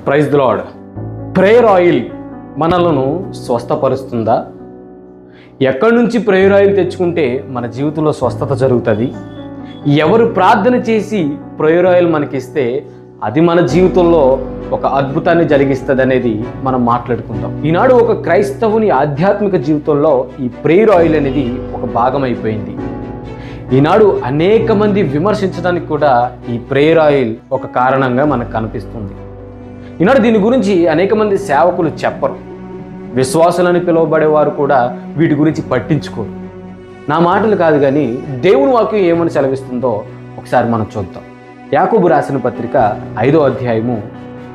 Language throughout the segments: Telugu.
Praise the lord. Prayer oil మనలను స్వస్థపరుస్తుందా? ఎక్కడి నుంచి ప్రేయర్ ఆయిల్ తెచ్చుకుంటే మన జీవితంలో స్వస్థత జరుగుతుంది? ఎవరు ప్రార్థన చేసి ప్రేయర్ ఆయిల్ మనకిస్తే అది మన జీవితంలో ఒక అద్భుతాన్ని జరిగిస్తుంది అనేది మనం మాట్లాడుకుందాం. ఈనాడు ఒక క్రైస్తవుని ఆధ్యాత్మిక జీవితంలో ఈ ప్రేయర్ ఆయిల్ అనేది ఒక భాగం అయిపోయింది. ఈనాడు అనేక మంది విమర్శించడానికి కూడా ఈ ప్రేయర్ ఆయిల్ ఒక కారణంగా మనకు కనిపిస్తుంది. ఈనాడు దీని గురించి అనేక మంది సేవకులు చెప్పరు. విశ్వాసులని పిలువబడేవారు కూడా వీటి గురించి పట్టించుకోరు. నా మాటలు కాదు కానీ దేవుని వాక్యం ఏమని సెలవిస్తుందో ఒకసారి మనం చూద్దాం. యాకోబు రాసిన పత్రిక 5వ అధ్యాయము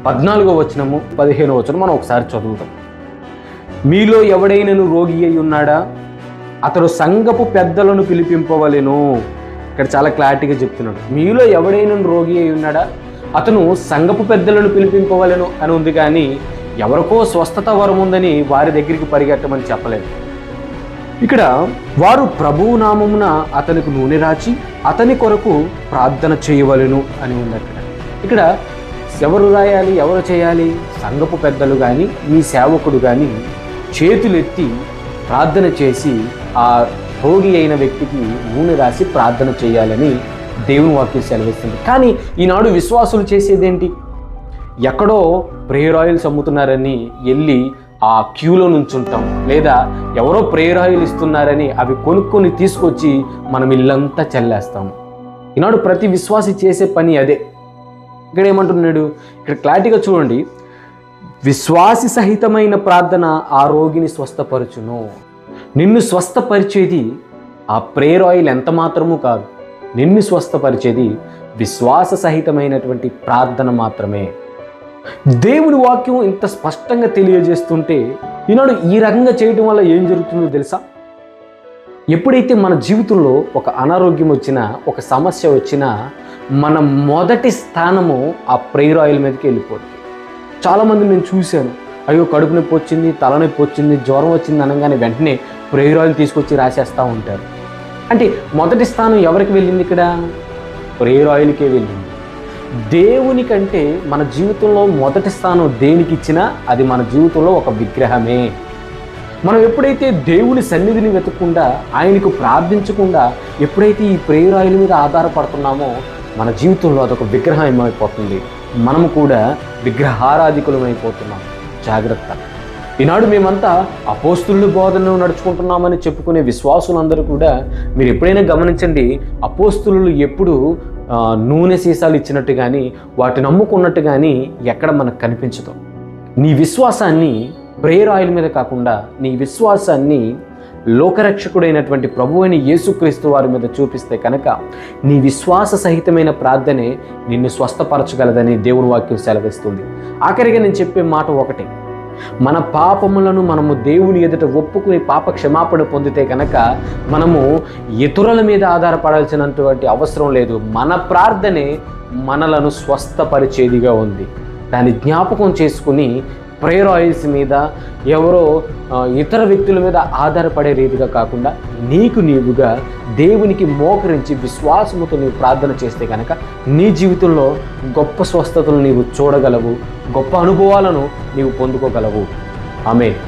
14వ వచనము 15వ వచనం మనం ఒకసారి చదువుతాం. మీలో ఎవడైనను రోగి అయి ఉన్నాడా? అతడు సంఘపు పెద్దలను పిలిపింపవలెను. ఇక్కడ చాలా క్లారిటీగా చెప్తున్నాడు. మీలో ఎవడైనా రోగి అయి ఉన్నాడా? అతను సంఘపు పెద్దలను పిలిపింపవలెను అని ఉంది, కానీ ఎవరికో స్వస్థత వరం ఉందని వారి దగ్గరికి పరిగెట్టమని చెప్పలేదు. ఇక్కడ వారు ప్రభువు నామమున అతనికి నూనె రాచి అతని కొరకు ప్రార్థన చేయవలెను అని ఉంది. ఇక్కడ ఎవరు రాయాలి, ఎవరు చేయాలి? సంఘపు పెద్దలు కానీ మీ సేవకుడు కానీ చేతులెత్తి ప్రార్థన చేసి ఆ రోగి అయిన వ్యక్తికి నూనె రాసి ప్రార్థన చేయాలని దేవుని వాక్యం సెలవిస్తుంది. కానీ ఈనాడు విశ్వాసులు చేసేదేంటి? ఎక్కడో ప్రేయర్ ఆయిల్స్ అమ్ముతున్నారని వెళ్ళి ఆ క్యూలో నుంచుంటాం, లేదా ఎవరో ప్రేయర్ ఆయిల్ ఇస్తున్నారని అవి కొనుక్కొని తీసుకొచ్చి మనం ఇల్లంతా చల్లేస్తాం. ఈనాడు ప్రతి విశ్వాసి చేసే పని అదే. ఇక్కడ ఏమంటున్నాడు? ఇక్కడ క్లారిటీగా చూడండి. విశ్వాసి సహితమైన ప్రార్థన ఆ రోగిని స్వస్థపరచును. నిన్ను స్వస్థపరిచేది ఆ ప్రేయర్ ఆయిల్ ఎంత మాత్రమూ కాదు. నిన్ను స్వస్థపరిచేది విశ్వాస సహితమైనటువంటి ప్రార్థన మాత్రమే. దేవుని వాక్యం ఇంత స్పష్టంగా తెలియజేస్తుంటే ఈనాడు ఈ రకంగా చేయటం వల్ల ఏం జరుగుతుందో తెలుసా? ఎప్పుడైతే మన జీవితంలో ఒక అనారోగ్యం వచ్చినా, ఒక సమస్య వచ్చినా, మన మొదటి స్థానము ఆ ప్రేయర్ ఆయిల్ మీదకి వెళ్ళిపోతుంది. చాలామంది నేను చూశాను, అయ్యో కడుపు నొప్పి వచ్చింది, తలనొప్పి వచ్చింది, జ్వరం వచ్చింది అనగానే వెంటనే ప్రేయర్ ఆయిల్ తీసుకొచ్చి రాసేస్తూ ఉంటారు. అంటే మొదటి స్థానం ఎవరికి వెళ్ళింది? ఇక్కడ ప్రేయర్ ఆయిల్కే వెళ్ళింది. దేవుని కంటే మన జీవితంలో మొదటి స్థానం దేనికి ఇచ్చినా అది మన జీవితంలో ఒక విగ్రహమే. మనం ఎప్పుడైతే దేవుని సన్నిధిని వెతకకుండా, ఆయనకు ప్రార్థించకుండా ఎప్పుడైతే ఈ ప్రేయర్ ఆయిల్ మీద ఆధారపడుతున్నామో మన జీవితంలో అదొక విగ్రహం ఏమైపోతుంది. మనము కూడా విగ్రహారాధికులమైపోతున్నాం. జాగ్రత్త. ఈనాడు మేమంతా అపోస్తుల బోధనను నడుచుకుంటున్నామని చెప్పుకునే విశ్వాసులందరూ కూడా మీరు ఎప్పుడైనా గమనించండి, అపోస్తులు ఎప్పుడు నూనె సీసాలు ఇచ్చినట్టు కానీ వాటిని నమ్ముకున్నట్టు కానీ ఎక్కడ మనకు కనిపించదు. నీ విశ్వాసాన్ని ప్రేయర్ ఆయిల్ మీద కాకుండా నీ విశ్వాసాన్ని లోకరక్షకుడైనటువంటి ప్రభువైన యేసుక్రీస్తు వారి మీద చూపిస్తే కనుక నీ విశ్వాస సహితమైన ప్రార్థనే నిన్ను స్వస్థపరచగలదని దేవుని వాక్యం సెలవిస్తుంది. ఆఖరిగా నేను చెప్పే మాట ఒకటి, మన పాపములను మనము దేవుని ఎదుట ఒప్పుకుని పాప క్షమాపణ పొందితే కనుక మనము ఇతరుల మీద ఆధారపడాల్సినటువంటి అవసరం లేదు. మన ప్రార్థనే మనలను స్వస్థపరిచేదిగా ఉంది. దాన్ని జ్ఞాపకం చేసుకుని ప్రేయర్ ఆయిల్స్ మీద, ఎవరో ఇతర వ్యక్తుల మీద ఆధారపడే రీతిగా కాకుండా నీకు నీవుగా దేవునికి మోకరించి విశ్వాసముతో నీవు ప్రార్థన చేస్తే కనుక నీ జీవితంలో గొప్ప స్వస్థతలు నీవు చూడగలవు, గొప్ప అనుభవాలను నీవు పొందుకోగలవు. ఆమేన్.